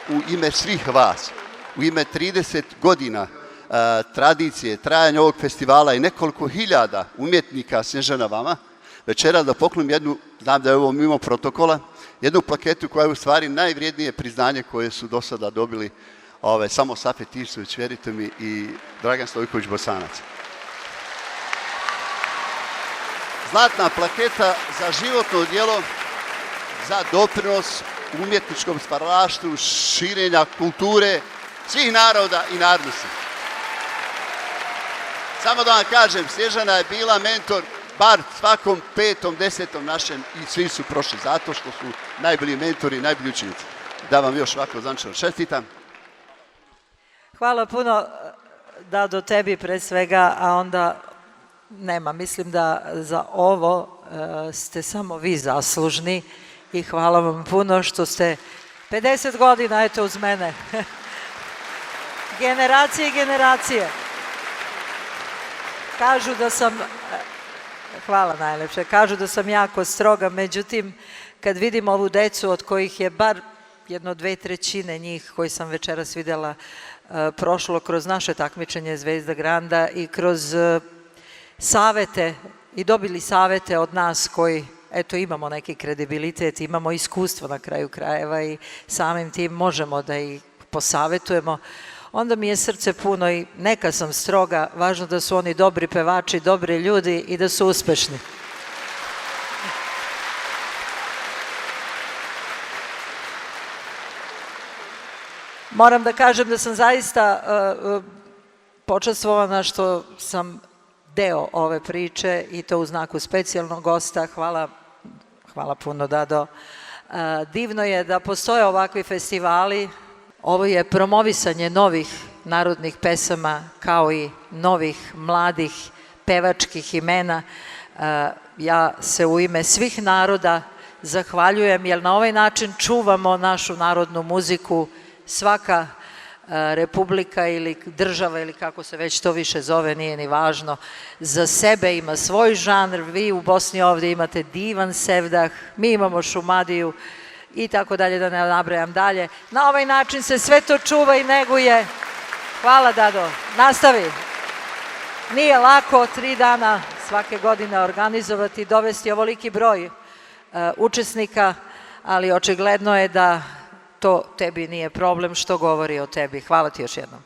u ime svih vas, u ime 30 godina tradicije, trajanja ovog festivala i nekoliko hiljada umjetnika Snježana vama, večera da poklonim jednu, znam da je ovo mimo protokola, jednu plaketu koja je u stvari najvrijednije priznanje koje su do sada dobili samo Safet Ivsović, vjerujte mi, i Dragan Stojković Bosanac. Zlatna plaketa za životno djelo, za doprinos umjetničkom stvaralaštvu, širenja kulture svih naroda i narodnosti. Samo da vam kažem, Snježana je bila mentor bar svakom 5., 10. našem i svi su prošli zato što su najbolji mentori i najbolji učenici. Da vam još ovako zančano čestitam. Hvala puno, Dado, tebi pre svega, a onda nema. Mislim da za ovo ste samo vi zaslužni i hvala vam puno što ste 50 godina, eto, uz mene. Generacije i generacije. Kažu da sam, hvala najlepše, kažu da sam jako stroga, međutim, kad vidim ovu decu od kojih je bar 2/3 njih koji sam večeras videla prošlo kroz naše takmičenje Zvezda Granda i kroz savete i dobili savete od nas koji, eto, imamo neki kredibilitet, imamo iskustvo na kraju krajeva i samim tim možemo da ih posavetujemo, onda mi je srce puno i neka sam stroga, važno da su oni dobri pevači, dobri ljudi i da su uspešni. Moram da kažem da sam zaista počastvovana što sam deo ove priče i to u znaku specijalnog gosta. Hvala puno, Dado. Divno je da postoje ovakvi festivali. Ovo je promovisanje novih narodnih pesama kao i novih mladih pevačkih imena. Ja se u ime svih naroda zahvaljujem jer na ovaj način čuvamo našu narodnu muziku. Svaka republika ili država ili kako se već to više zove, nije ni važno, za sebe ima svoj žanr. Vi u Bosni ovdje imate divan sevdah, mi imamo Šumadiju i tako dalje, da ne nabrajam dalje. Na ovaj način se sve to čuva i neguje. Hvala, Dado. Nastavi. Nije lako 3 dana svake godine organizovati, dovesti ovoliki broj učesnika, ali očigledno je da to tebi nije problem, što govori o tebi. Hvala ti još jednom.